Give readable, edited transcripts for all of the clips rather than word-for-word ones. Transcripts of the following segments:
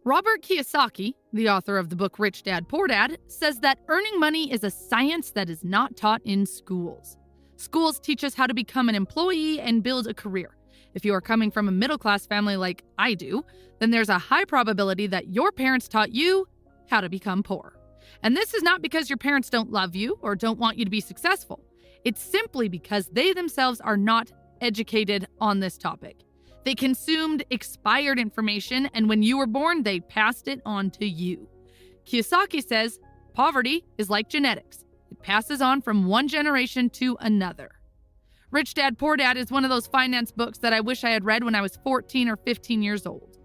Robert Kiyosaki, the author of the book Rich Dad, Poor Dad, says that earning money is a science that is not taught in schools. Schools teach us how to become an employee and build a career. If you are coming from a middle-class family like I do, then there's a high probability that your parents taught you how to become poor. And this is not because your parents don't love you or don't want you to be successful. It's simply because they themselves are not educated on this topic. They consumed expired information, and when you were born, they passed it on to you. Kiyosaki says, poverty is like genetics. It passes on from one generation to another. Rich Dad, Poor Dad is one of those finance books that I wish I had read when I was 14 or 15 years old.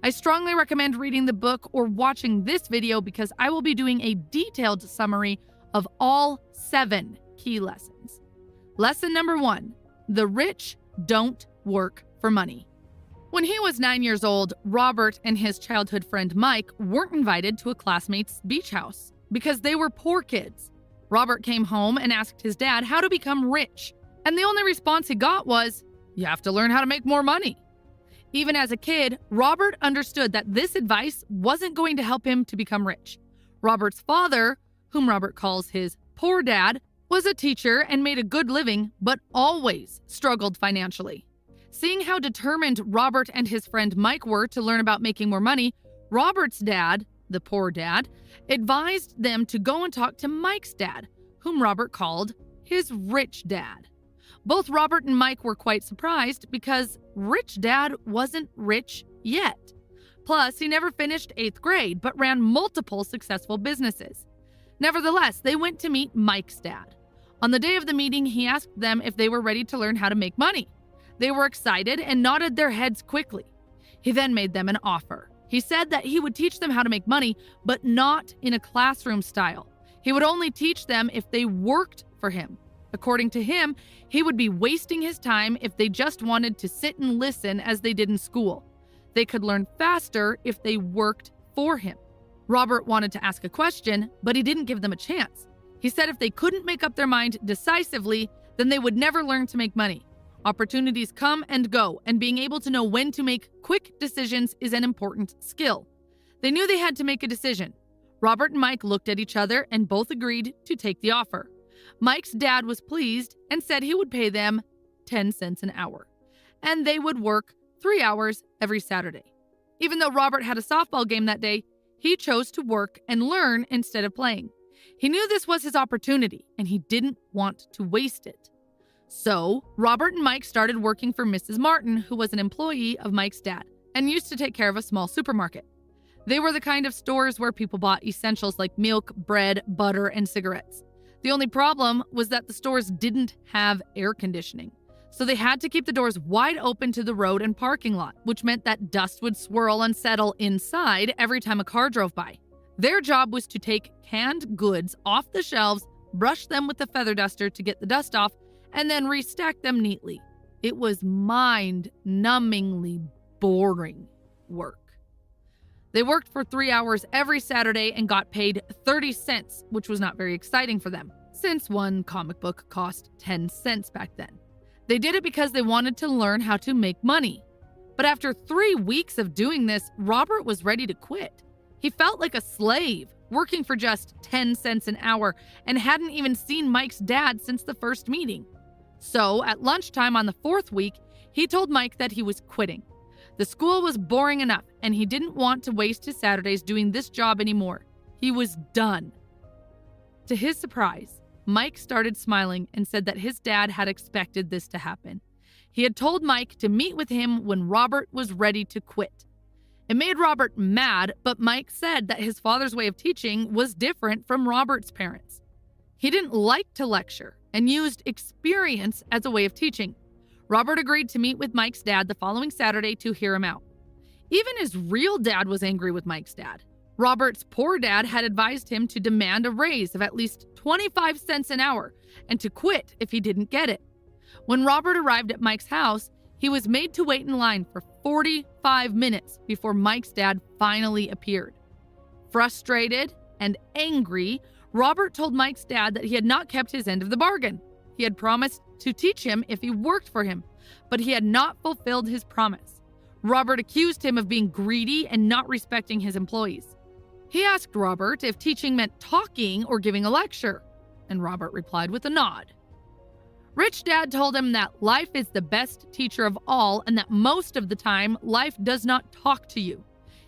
I strongly recommend reading the book or watching this video because I will be doing a detailed summary of all 7 key lessons. Lesson number 1, the rich don't work for money. When he was 9 years old, Robert and his childhood friend Mike weren't invited to a classmate's beach house because they were poor kids. Robert came home and asked his dad how to become rich, and the only response he got was, "You have to learn how to make more money." Even as a kid, Robert understood that this advice wasn't going to help him to become rich. Robert's father, whom Robert calls his poor dad, was a teacher and made a good living, but always struggled financially. Seeing how determined Robert and his friend Mike were to learn about making more money, Robert's dad, the poor dad, advised them to go and talk to Mike's dad, whom Robert called his rich dad. Both Robert and Mike were quite surprised because Rich Dad wasn't rich yet. Plus, he never finished 8th grade, but ran multiple successful businesses. Nevertheless, they went to meet Mike's dad. On the day of the meeting, he asked them if they were ready to learn how to make money. They were excited and nodded their heads quickly. He then made them an offer. He said that he would teach them how to make money, but not in a classroom style. He would only teach them if they worked for him. According to him, he would be wasting his time if they just wanted to sit and listen as they did in school. They could learn faster if they worked for him. Robert wanted to ask a question, but he didn't give them a chance. He said if they couldn't make up their mind decisively, then they would never learn to make money. Opportunities come and go, and being able to know when to make quick decisions is an important skill. They knew they had to make a decision. Robert and Mike looked at each other and both agreed to take the offer. Mike's dad was pleased and said he would pay them 10 cents an hour, and they would work 3 hours every Saturday. Even though Robert had a softball game that day, he chose to work and learn instead of playing. He knew this was his opportunity, and he didn't want to waste it. So, Robert and Mike started working for Mrs. Martin, who was an employee of Mike's dad, and used to take care of a small supermarket. They were the kind of stores where people bought essentials like milk, bread, butter, and cigarettes. The only problem was that the stores didn't have air conditioning, so they had to keep the doors wide open to the road and parking lot, which meant that dust would swirl and settle inside every time a car drove by. Their job was to take canned goods off the shelves, brush them with a feather duster to get the dust off, and then restack them neatly. It was mind-numbingly boring work. They worked for 3 hours every Saturday and got paid 30 cents, which was not very exciting for them, since one comic book cost 10 cents back then. They did it because they wanted to learn how to make money. But after 3 weeks of doing this, Robert was ready to quit. He felt like a slave, working for just 10 cents an hour, and hadn't even seen Mike's dad since the first meeting. So, at lunchtime on the 4th week, he told Mike that he was quitting. The school was boring enough, and he didn't want to waste his Saturdays doing this job anymore. He was done. To his surprise, Mike started smiling and said that his dad had expected this to happen. He had told Mike to meet with him when Robert was ready to quit. It made Robert mad, but Mike said that his father's way of teaching was different from Robert's parents. He didn't like to lecture and used experience as a way of teaching. Robert agreed to meet with Mike's dad the following Saturday to hear him out. Even his real dad was angry with Mike's dad. Robert's poor dad had advised him to demand a raise of at least 25 cents an hour and to quit if he didn't get it. When Robert arrived at Mike's house, he was made to wait in line for 45 minutes before Mike's dad finally appeared. Frustrated and angry, Robert told Mike's dad that he had not kept his end of the bargain. He had promised to teach him if he worked for him, but he had not fulfilled his promise. Robert accused him of being greedy and not respecting his employees. He asked Robert if teaching meant talking or giving a lecture, and Robert replied with a nod. Rich Dad told him that life is the best teacher of all and that most of the time, life does not talk to you.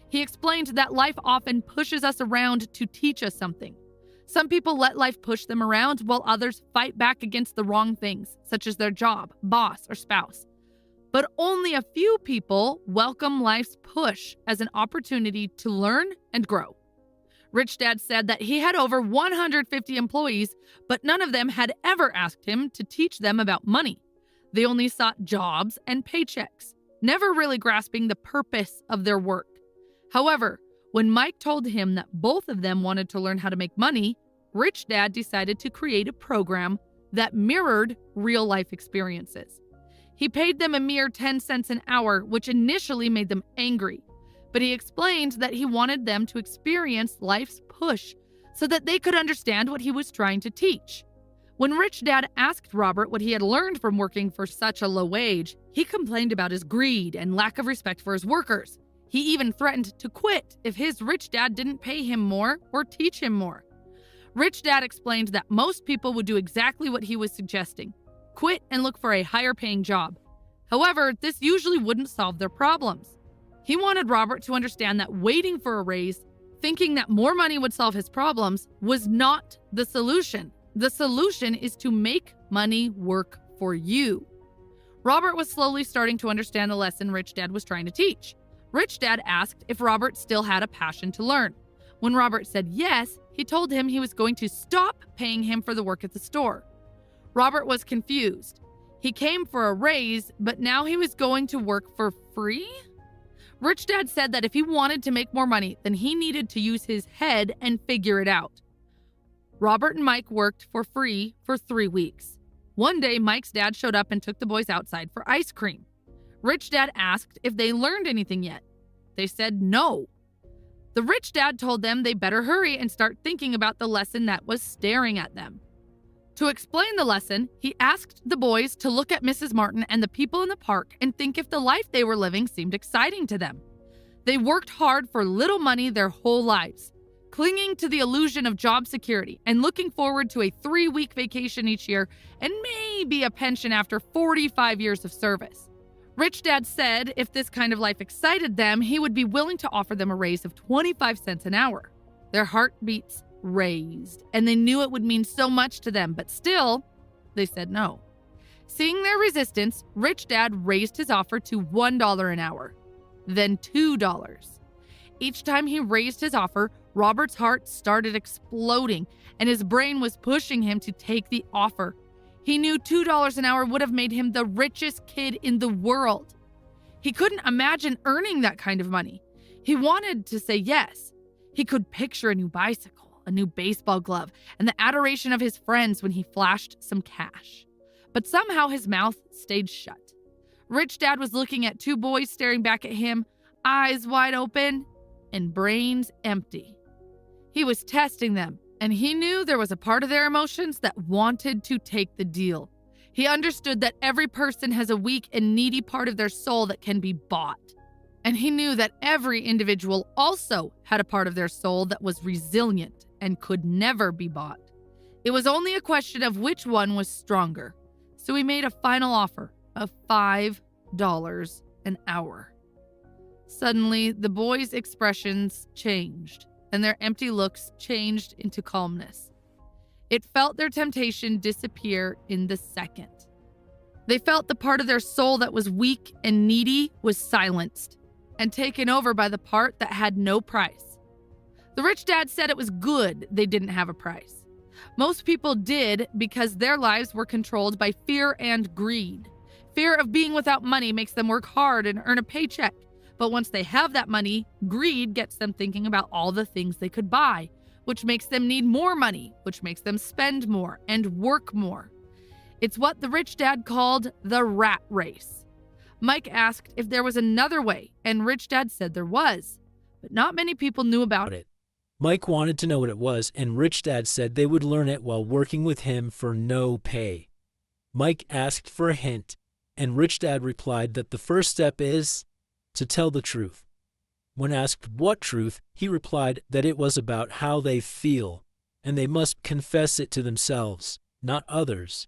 He explained that life often pushes us around to teach us something. Some people let life push them around while others fight back against the wrong things, such as their job, boss, or spouse. But only a few people welcome life's push as an opportunity to learn and grow. Rich Dad said that he had over 150 employees, but none of them had ever asked him to teach them about money. They only sought jobs and paychecks, never really grasping the purpose of their work. However, when Mike told him that both of them wanted to learn how to make money, Rich Dad decided to create a program that mirrored real-life experiences. He paid them a mere 10 cents an hour, which initially made them angry. But he explained that he wanted them to experience life's push so that they could understand what he was trying to teach. When Rich Dad asked Robert what he had learned from working for such a low wage, he complained about his greed and lack of respect for his workers. He even threatened to quit if his rich dad didn't pay him more or teach him more. Rich Dad explained that most people would do exactly what he was suggesting: quit and look for a higher paying job. However, this usually wouldn't solve their problems. He wanted Robert to understand that waiting for a raise, thinking that more money would solve his problems, was not the solution. The solution is to make money work for you. Robert was slowly starting to understand the lesson Rich Dad was trying to teach. Rich Dad asked if Robert still had a passion to learn. When Robert said yes, he told him he was going to stop paying him for the work at the store. Robert was confused. He came for a raise, but now he was going to work for free? Rich Dad said that if he wanted to make more money, then he needed to use his head and figure it out. Robert and Mike worked for free for 3 weeks. One day, Mike's dad showed up and took the boys outside for ice cream. Rich Dad asked if they learned anything yet. They said no. The Rich Dad told them they better hurry and start thinking about the lesson that was staring at them. To explain the lesson, he asked the boys to look at Mrs. Martin and the people in the park and think if the life they were living seemed exciting to them. They worked hard for little money their whole lives, clinging to the illusion of job security and looking forward to a 3-week vacation each year and maybe a pension after 45 years of service. Rich Dad said if this kind of life excited them, he would be willing to offer them a raise of 25 cents an hour. Their heartbeats raised, and they knew it would mean so much to them, but still, they said no. Seeing their resistance, Rich Dad raised his offer to $1 an hour, then $2. Each time he raised his offer, Robert's heart started exploding, and his brain was pushing him to take the offer. He knew $2 an hour would have made him the richest kid in the world. He couldn't imagine earning that kind of money. He wanted to say yes. He could picture a new bicycle, a new baseball glove, and the adoration of his friends when he flashed some cash. But somehow his mouth stayed shut. Rich Dad was looking at 2 boys staring back at him, eyes wide open and brains empty. He was testing them, and he knew there was a part of their emotions that wanted to take the deal. He understood that every person has a weak and needy part of their soul that can be bought. And he knew that every individual also had a part of their soul that was resilient and could never be bought. It was only a question of which one was stronger. So he made a final offer of $5 an hour. Suddenly, the boys' expressions changed, and their empty looks changed into calmness. It felt their temptation disappear in the second. They felt the part of their soul that was weak and needy was silenced and taken over by the part that had no price. The Rich Dad said it was good they didn't have a price. Most people did because their lives were controlled by fear and greed. Fear of being without money makes them work hard and earn a paycheck. But once they have that money, greed gets them thinking about all the things they could buy, which makes them need more money, which makes them spend more and work more. It's what the Rich Dad called the rat race. Mike asked if there was another way, and Rich Dad said there was, but not many people knew about it. Mike wanted to know what it was, and Rich Dad said they would learn it while working with him for no pay. Mike asked for a hint, and Rich Dad replied that the first step is to tell the truth. When asked what truth, he replied that it was about how they feel, and they must confess it to themselves, not others.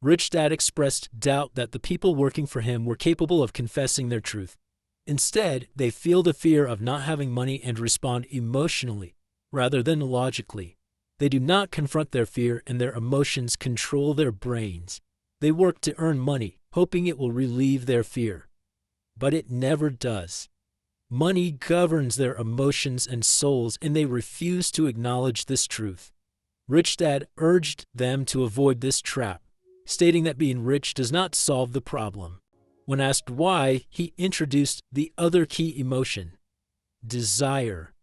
Rich Dad expressed doubt that the people working for him were capable of confessing their truth. Instead, they feel the fear of not having money and respond emotionally, rather than logically. They do not confront their fear, and their emotions control their brains. They work to earn money, hoping it will relieve their fear. But it never does. Money governs their emotions and souls, and they refuse to acknowledge this truth. Rich Dad urged them to avoid this trap, stating that being rich does not solve the problem. When asked why, he introduced the other key emotion: desire.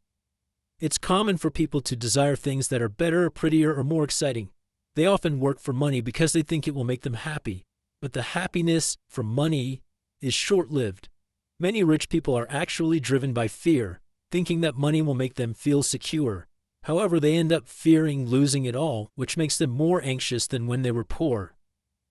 It's common for people to desire things that are better, prettier, or more exciting. They often work for money because they think it will make them happy. But the happiness from money is short-lived. Many rich people are actually driven by fear, thinking that money will make them feel secure. However, they end up fearing losing it all, which makes them more anxious than when they were poor.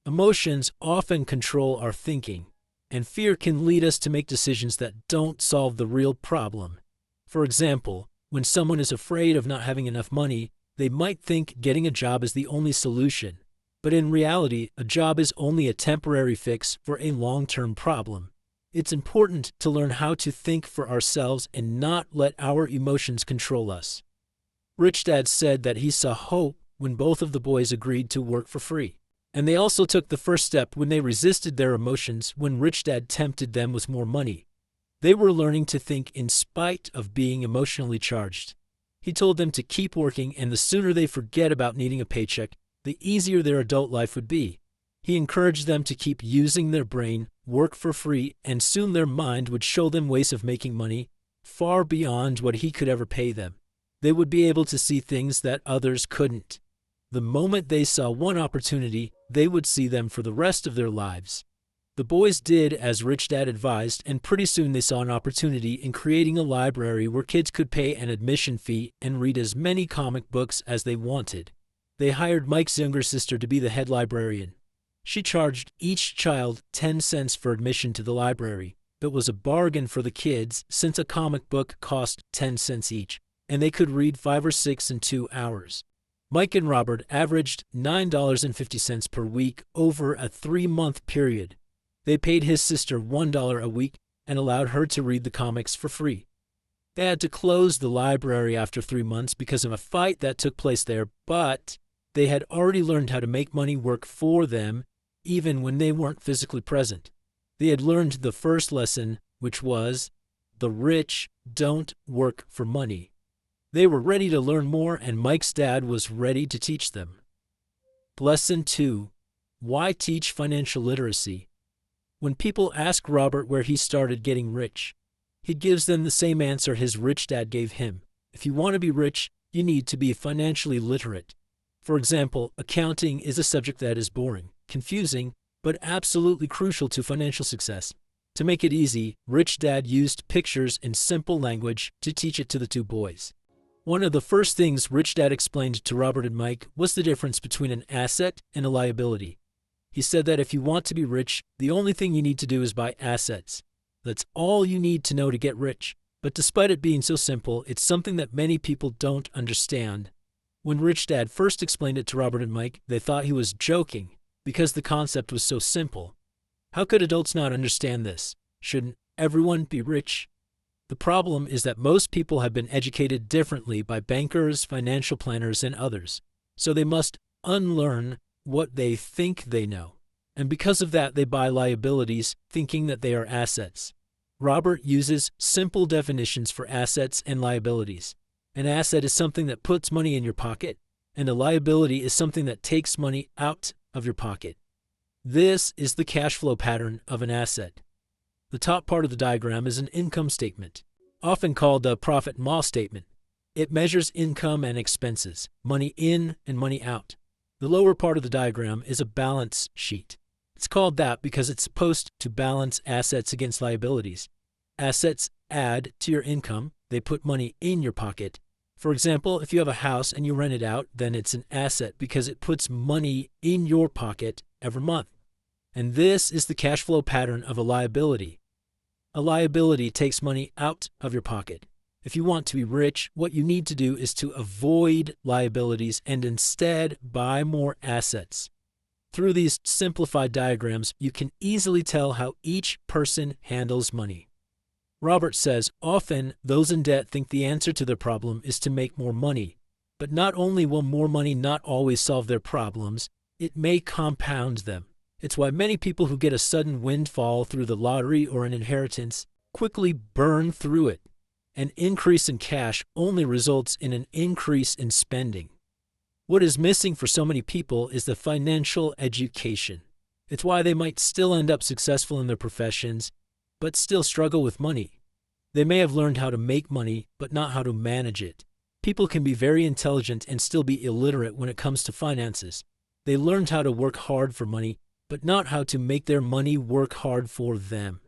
Emotions often control our thinking, and fear can lead us to make decisions that don't solve the real problem. For example, when someone is afraid of not having enough money, they might think getting a job is the only solution. But in reality, a job is only a temporary fix for a long-term problem. It's important to learn how to think for ourselves and not let our emotions control us. Rich Dad said that he saw hope when both of the boys agreed to work for free. And they also took the first step when they resisted their emotions when Rich Dad tempted them with more money. They were learning to think in spite of being emotionally charged. He told them to keep working, and the sooner they forget about needing a paycheck, the easier their adult life would be. He encouraged them to keep using their brain, work for free, and soon their mind would show them ways of making money far beyond what he could ever pay them. They would be able to see things that others couldn't. The moment they saw one opportunity, they would see them for the rest of their lives. The boys did as Rich Dad advised, and pretty soon they saw an opportunity in creating a library where kids could pay an admission fee and read as many comic books as they wanted. They hired Mike's younger sister to be the head librarian. She charged each child 10 cents for admission to the library. It was a bargain for the kids since a comic book cost 10 cents each, and they could read 5 or 6 in 2 hours. Mike and Robert averaged $9.50 per week over a 3-month period. They paid his sister $1 a week and allowed her to read the comics for free. They had to close the library after 3 months because of a fight that took place there, but they had already learned how to make money work for them even when they weren't physically present. They had learned the first lesson, which was, the rich don't work for money. They were ready to learn more, and Mike's dad was ready to teach them. Lesson 2. Why teach financial literacy? When people ask Robert where he started getting rich, he gives them the same answer his rich dad gave him. If you want to be rich, you need to be financially literate. For example, accounting is a subject that is boring, confusing, but absolutely crucial to financial success. To make it easy, Rich Dad used pictures in simple language to teach it to the 2 boys. One of the first things Rich Dad explained to Robert and Mike was the difference between an asset and a liability. He said that if you want to be rich, the only thing you need to do is buy assets. That's all you need to know to get rich. But despite it being so simple, it's something that many people don't understand. When Rich Dad first explained it to Robert and Mike, they thought he was joking because the concept was so simple. How could adults not understand this? Shouldn't everyone be rich? The problem is that most people have been educated differently by bankers, financial planners, and others. So they must unlearn what they think they know. And because of that, they buy liabilities, thinking that they are assets. Robert uses simple definitions for assets and liabilities. An asset is something that puts money in your pocket, and a liability is something that takes money out of your pocket. This is the cash flow pattern of an asset. The top part of the diagram is an income statement, often called a profit and loss statement. It measures income and expenses, money in and money out. The lower part of the diagram is a balance sheet. It's called that because it's supposed to balance assets against liabilities. Assets add to your income. They put money in your pocket. For example, if you have a house and you rent it out, then it's an asset because it puts money in your pocket every month. And this is the cash flow pattern of a liability. A liability takes money out of your pocket. If you want to be rich, what you need to do is to avoid liabilities and instead buy more assets. Through these simplified diagrams, you can easily tell how each person handles money. Robert says, often those in debt think the answer to their problem is to make more money. But not only will more money not always solve their problems, it may compound them. It's why many people who get a sudden windfall through the lottery or an inheritance quickly burn through it. An increase in cash only results in an increase in spending. What is missing for so many people is the financial education. It's why they might still end up successful in their professions, but still struggle with money. They may have learned how to make money, but not how to manage it. People can be very intelligent and still be illiterate when it comes to finances. They learned how to work hard for money, but not how to make their money work hard for them.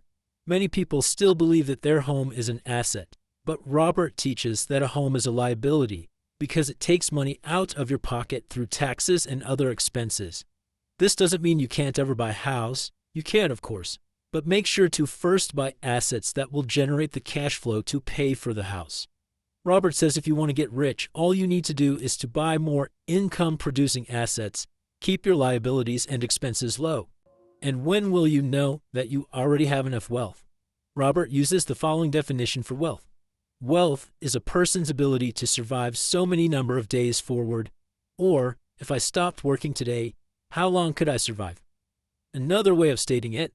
Many people still believe that their home is an asset, but Robert teaches that a home is a liability because it takes money out of your pocket through taxes and other expenses. This doesn't mean you can't ever buy a house. You can, of course, but make sure to first buy assets that will generate the cash flow to pay for the house. Robert says if you want to get rich, all you need to do is to buy more income-producing assets, keep your liabilities and expenses low. And when will you know that you already have enough wealth? Robert uses the following definition for wealth. Wealth is a person's ability to survive so many number of days forward, or if I stopped working today, how long could I survive? Another way of stating it,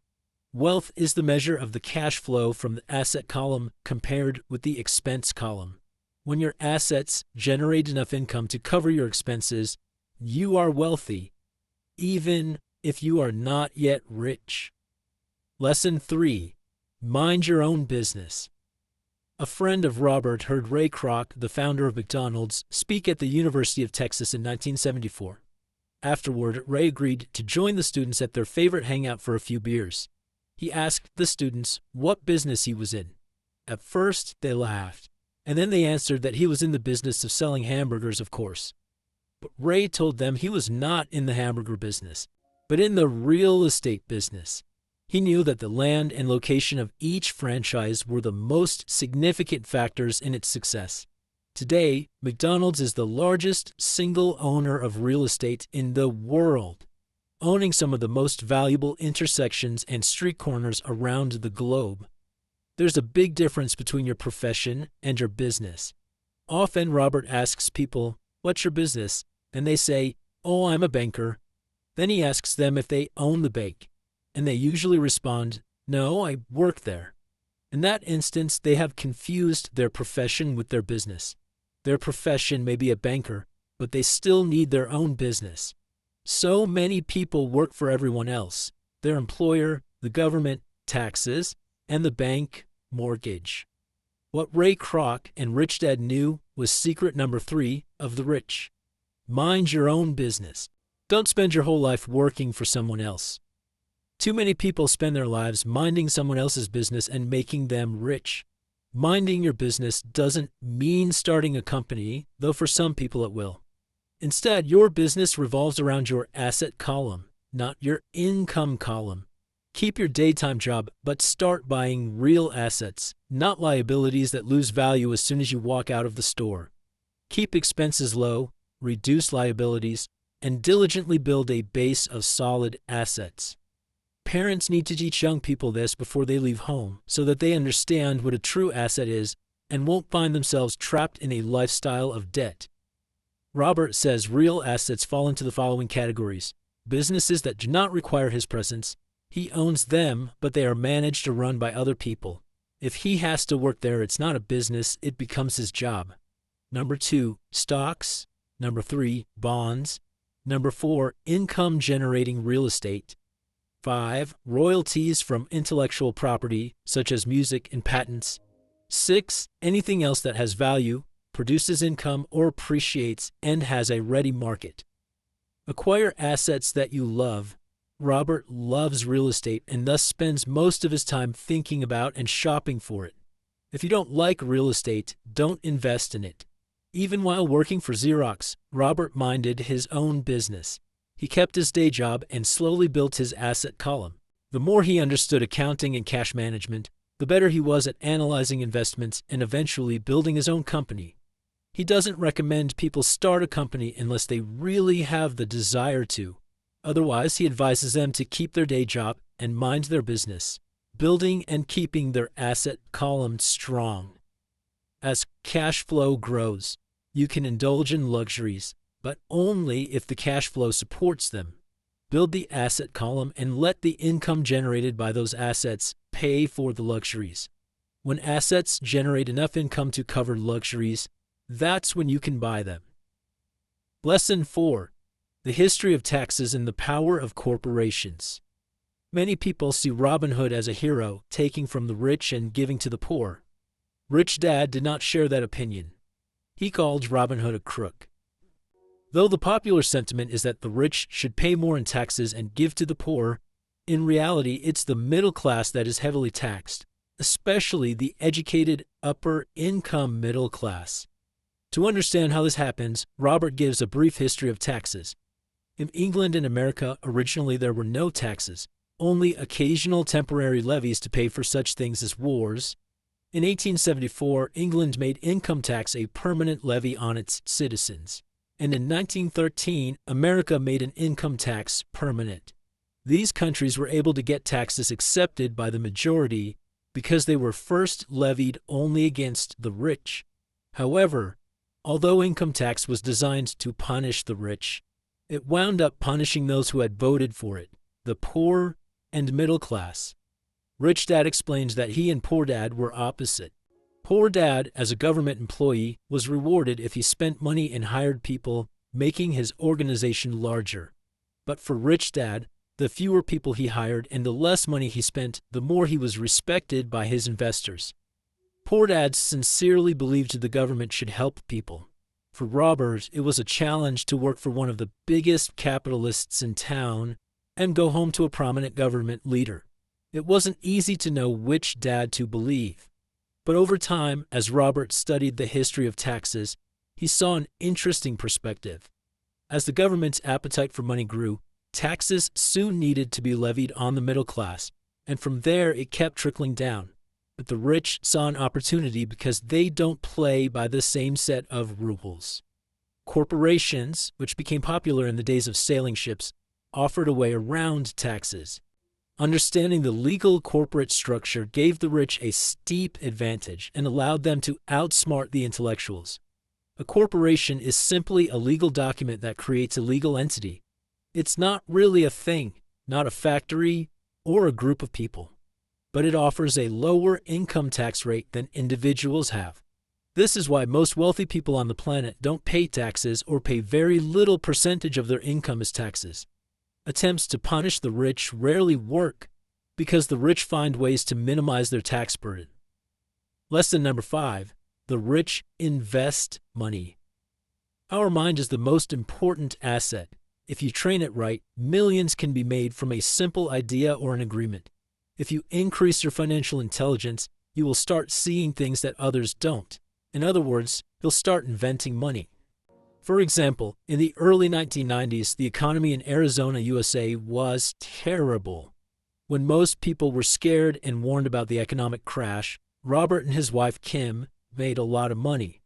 wealth is the measure of the cash flow from the asset column compared with the expense column. When your assets generate enough income to cover your expenses, you are wealthy, even if you are not yet rich. Lesson 3. Mind your own business. A friend of Robert heard Ray Kroc, the founder of McDonald's, speak at the University of Texas in 1974. Afterward, Ray agreed to join the students at their favorite hangout for a few beers. He asked the students what business he was in. At first, they laughed, and then they answered that he was in the business of selling hamburgers, of course. But Ray told them he was not in the hamburger business, but in the real estate business. He knew that the land and location of each franchise were the most significant factors in its success. Today, McDonald's is the largest single owner of real estate in the world, owning some of the most valuable intersections and street corners around the globe. There's a big difference between your profession and your business. Often Robert asks people, "What's your business?" And they say, "Oh, I'm a banker." Then he asks them if they own the bank, and they usually respond, "No, I work there." In that instance, they have confused their profession with their business. Their profession may be a banker, but they still need their own business. So many people work for everyone else, their employer, the government, taxes, and the bank, mortgage. What Ray Kroc and Rich Dad knew was secret number 3 of the rich. Mind your own business. Don't spend your whole life working for someone else. Too many people spend their lives minding someone else's business and making them rich. Minding your business doesn't mean starting a company, though for some people it will. Instead, your business revolves around your asset column, not your income column. Keep your daytime job, but start buying real assets, not liabilities that lose value as soon as you walk out of the store. Keep expenses low, reduce liabilities, and diligently build a base of solid assets. Parents need to teach young people this before they leave home so that they understand what a true asset is and won't find themselves trapped in a lifestyle of debt. Robert says real assets fall into the following categories: businesses that do not require his presence. He owns them, but they are managed or run by other people. If he has to work there, it's not a business, it becomes his job. Number 2, stocks. Number 3, bonds. Number 4, income-generating real estate. 5, royalties from intellectual property, such as music and patents. 6, anything else that has value, produces income, or appreciates, and has a ready market. Acquire assets that you love. Robert loves real estate and thus spends most of his time thinking about and shopping for it. If you don't like real estate, don't invest in it. Even while working for Xerox, Robert minded his own business. He kept his day job and slowly built his asset column. The more he understood accounting and cash management, the better he was at analyzing investments and eventually building his own company. He doesn't recommend people start a company unless they really have the desire to. Otherwise, he advises them to keep their day job and mind their business, building and keeping their asset column strong. As cash flow grows, you can indulge in luxuries, but only if the cash flow supports them. Build the asset column and let the income generated by those assets pay for the luxuries. When assets generate enough income to cover luxuries, that's when you can buy them. Lesson 4. The history of taxes and the power of corporations. Many people see Robin Hood as a hero, taking from the rich and giving to the poor. Rich Dad did not share that opinion. He called Robin Hood a crook. Though the popular sentiment is that the rich should pay more in taxes and give to the poor, in reality it's the middle class that is heavily taxed, especially the educated upper-income middle class. To understand how this happens, Robert gives a brief history of taxes. In England and America, originally there were no taxes, only occasional temporary levies to pay for such things as wars. In 1874, England made income tax a permanent levy on its citizens. And in 1913, America made an income tax permanent. These countries were able to get taxes accepted by the majority because they were first levied only against the rich. However, although income tax was designed to punish the rich, it wound up punishing those who had voted for it, the poor and middle class. Rich Dad explains that he and Poor Dad were opposite. Poor Dad, as a government employee, was rewarded if he spent money and hired people, making his organization larger. But for Rich Dad, the fewer people he hired and the less money he spent, the more he was respected by his investors. Poor Dad sincerely believed the government should help people. For Robert, it was a challenge to work for one of the biggest capitalists in town and go home to a prominent government leader. It wasn't easy to know which dad to believe. But over time, as Robert studied the history of taxes, he saw an interesting perspective. As the government's appetite for money grew, taxes soon needed to be levied on the middle class, and from there it kept trickling down. But the rich saw an opportunity because they don't play by the same set of rules. Corporations, which became popular in the days of sailing ships, offered a way around taxes. Understanding the legal corporate structure gave the rich a steep advantage and allowed them to outsmart the intellectuals. A corporation is simply a legal document that creates a legal entity. It's not really a thing, not a factory or a group of people, but it offers a lower income tax rate than individuals have. This is why most wealthy people on the planet don't pay taxes or pay very little percentage of their income as taxes. Attempts to punish the rich rarely work because the rich find ways to minimize their tax burden. Lesson number 5. The rich invest money. Our mind is the most important asset. If you train it right, millions can be made from a simple idea or an agreement. If you increase your financial intelligence, you will start seeing things that others don't. In other words, you'll start inventing money. For example, in the early 1990s, the economy in Arizona, USA was terrible. When most people were scared and warned about the economic crash, Robert and his wife Kim made a lot of money.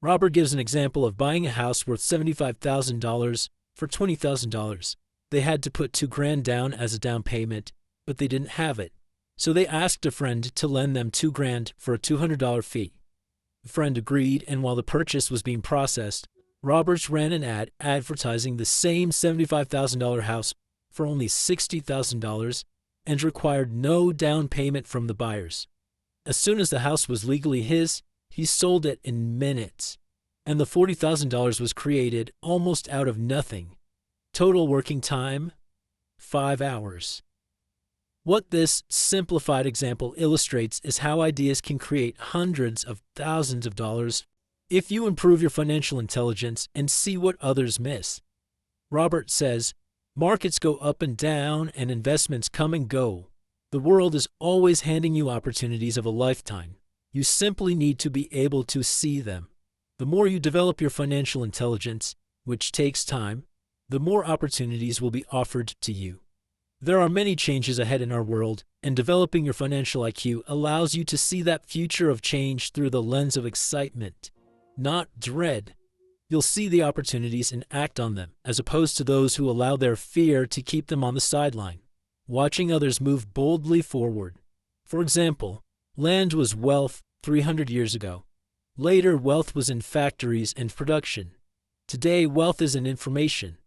Robert gives an example of buying a house worth $75,000 for $20,000. They had to put $2,000 down as a down payment, but they didn't have it. So they asked a friend to lend them $2,000 for a $200 fee. The friend agreed, and while the purchase was being processed, Roberts ran an ad advertising the same $75,000 house for only $60,000 and required no down payment from the buyers. As soon as the house was legally his, he sold it in minutes, and the $40,000 was created almost out of nothing. Total working time, 5 hours. What this simplified example illustrates is how ideas can create hundreds of thousands of dollars if you improve your financial intelligence and see what others miss. Robert says, markets go up and down and investments come and go. The world is always handing you opportunities of a lifetime. You simply need to be able to see them. The more you develop your financial intelligence, which takes time, the more opportunities will be offered to you. There are many changes ahead in our world, and developing your financial IQ allows you to see that future of change through the lens of excitement, not dread. You'll see the opportunities and act on them, as opposed to those who allow their fear to keep them on the sideline, watching others move boldly forward. For example, land was wealth 300 years ago. Later, wealth was in factories and production. Today, wealth is in information.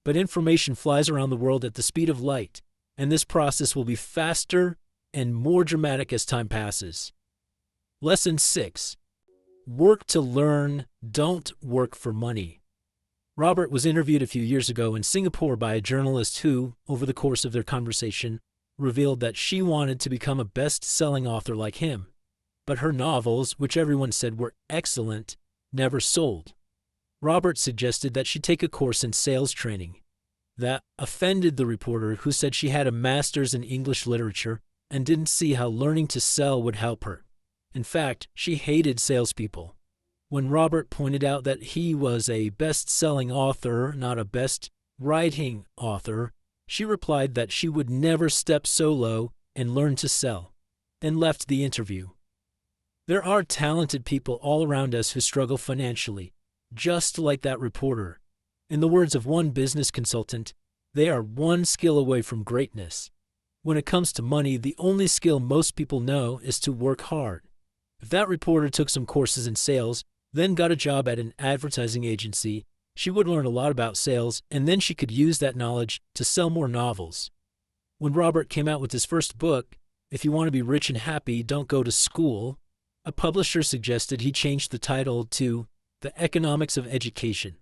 But information flies around the world at the speed of light, and this process will be faster and more dramatic as time passes. Lesson 6. Work to learn, don't work for money. Robert was interviewed a few years ago in Singapore by a journalist who, over the course of their conversation, revealed that she wanted to become a best-selling author like him. But her novels, which everyone said were excellent, never sold. Robert suggested that she take a course in sales training. That offended the reporter, who said she had a master's in English literature and didn't see how learning to sell would help her. In fact, she hated salespeople. When Robert pointed out that he was a best-selling author, not a best-writing author, she replied that she would never step so low and learn to sell, and left the interview. There are talented people all around us who struggle financially, just like that reporter. In the words of one business consultant, they are one skill away from greatness. When it comes to money, the only skill most people know is to work hard. If that reporter took some courses in sales, then got a job at an advertising agency, she would learn a lot about sales, and then she could use that knowledge to sell more novels. When Robert came out with his first book, If You Want to Be Rich and Happy, Don't Go to School, a publisher suggested he change the title to The Economics of Education.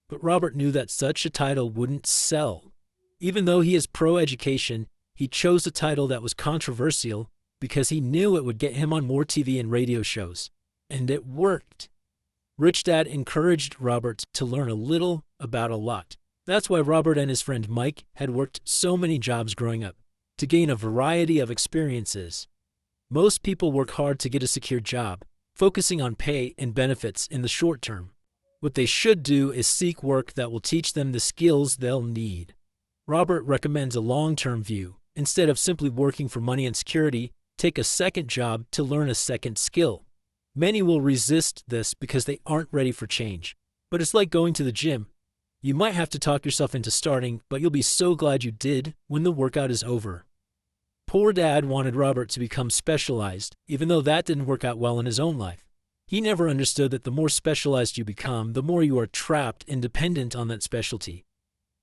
But Robert knew that such a title wouldn't sell. Even though he is pro-education, he chose a title that was controversial because he knew it would get him on more TV and radio shows. And it worked. Rich Dad encouraged Robert to learn a little about a lot. That's why Robert and his friend Mike had worked so many jobs growing up, to gain a variety of experiences. Most people work hard to get a secure job, focusing on pay and benefits in the short term. What they should do is seek work that will teach them the skills they'll need. Robert recommends a long-term view. Instead of simply working for money and security, take a second job to learn a second skill. Many will resist this because they aren't ready for change. But it's like going to the gym. You might have to talk yourself into starting, but you'll be so glad you did when the workout is over. Poor Dad wanted Robert to become specialized, even though that didn't work out well in his own life. He never understood that the more specialized you become, the more you are trapped and dependent on that specialty.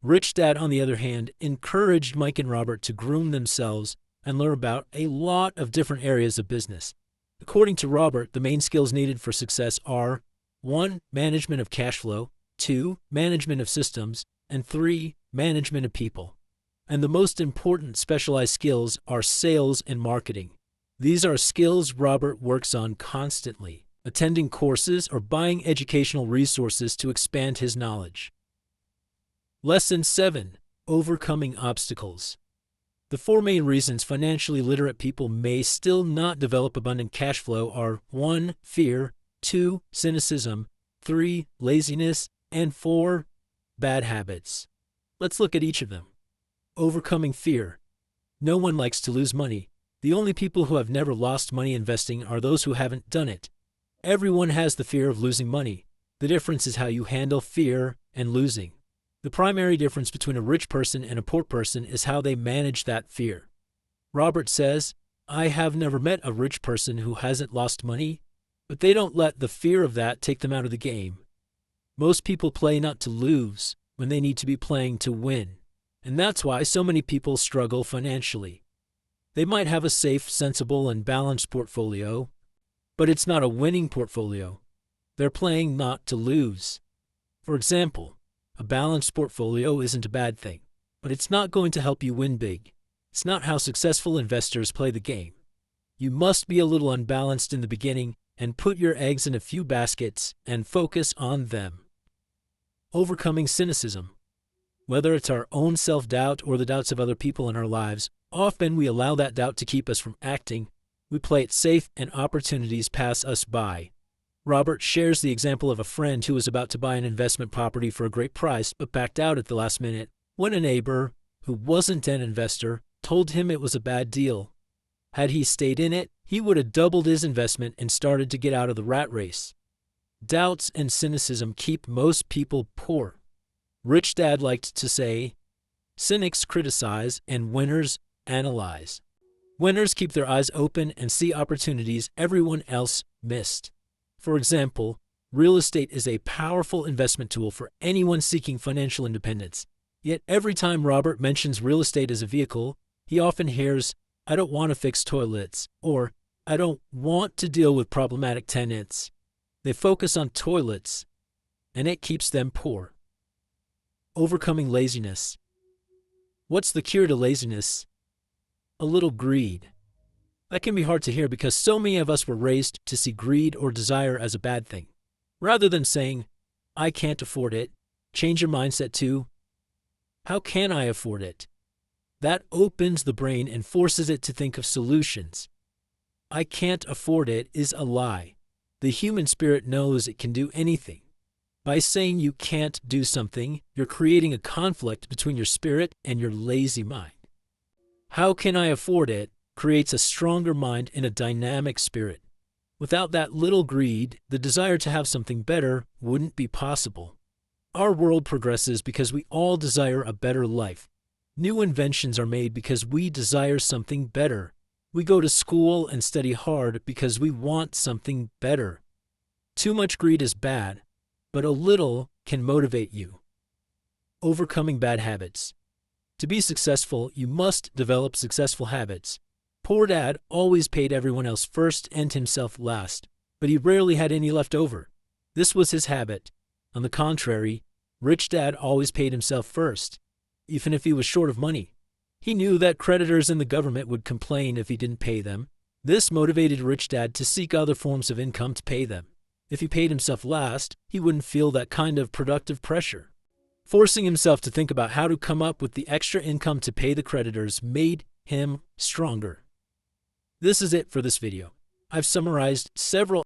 Rich Dad, on the other hand, encouraged Mike and Robert to groom themselves and learn about a lot of different areas of business. According to Robert, the main skills needed for success are 1. Management of cash flow, 2. Management of systems, and 3. Management of people. And the most important specialized skills are sales and marketing. These are skills Robert works on constantly, attending courses or buying educational resources to expand his knowledge. Lesson 7. Overcoming obstacles. The 4 main reasons financially literate people may still not develop abundant cash flow are 1. Fear, 2. Cynicism, 3. Laziness, and 4. Bad habits. Let's look at each of them. Overcoming fear. No one likes to lose money. The only people who have never lost money investing are those who haven't done it. Everyone has the fear of losing money. The difference is how you handle fear and losing. The primary difference between a rich person and a poor person is how they manage that fear. Robert says, I have never met a rich person who hasn't lost money, but they don't let the fear of that take them out of the game. Most people play not to lose when they need to be playing to win, and that's why so many people struggle financially. They might have a safe, sensible, and balanced portfolio, but it's not a winning portfolio. They're playing not to lose. For example, a balanced portfolio isn't a bad thing, but it's not going to help you win big. It's not how successful investors play the game. You must be a little unbalanced in the beginning and put your eggs in a few baskets and focus on them. Overcoming cynicism. Whether it's our own self-doubt or the doubts of other people in our lives, often we allow that doubt to keep us from acting. We play it safe and opportunities pass us by. Robert shares the example of a friend who was about to buy an investment property for a great price but backed out at the last minute when a neighbor, who wasn't an investor, told him it was a bad deal. Had he stayed in it, he would have doubled his investment and started to get out of the rat race. Doubts and cynicism keep most people poor. Rich Dad liked to say, "Cynics criticize and winners analyze." Winners keep their eyes open and see opportunities everyone else missed. For example, real estate is a powerful investment tool for anyone seeking financial independence. Yet every time Robert mentions real estate as a vehicle, he often hears, "I don't want to fix toilets," or "I don't want to deal with problematic tenants." They focus on toilets, and it keeps them poor. Overcoming laziness. What's the cure to laziness? A little greed. That can be hard to hear because so many of us were raised to see greed or desire as a bad thing. Rather than saying, "I can't afford it," change your mindset to, "How can I afford it?" That opens the brain and forces it to think of solutions. "I can't afford it" is a lie. The human spirit knows it can do anything. By saying you can't do something, you're creating a conflict between your spirit and your lazy mind. "How can I afford it" creates a stronger mind and a dynamic spirit. Without that little greed, the desire to have something better wouldn't be possible. Our world progresses because we all desire a better life. New inventions are made because we desire something better. We go to school and study hard because we want something better. Too much greed is bad, but a little can motivate you. Overcoming bad habits. To be successful, you must develop successful habits. Poor Dad always paid everyone else first and himself last, but he rarely had any left over. This was his habit. On the contrary, Rich Dad always paid himself first, even if he was short of money. He knew that creditors and the government would complain if he didn't pay them. This motivated Rich Dad to seek other forms of income to pay them. If he paid himself last, he wouldn't feel that kind of productive pressure. Forcing himself to think about how to come up with the extra income to pay the creditors made him stronger. This is it for this video. I've summarized several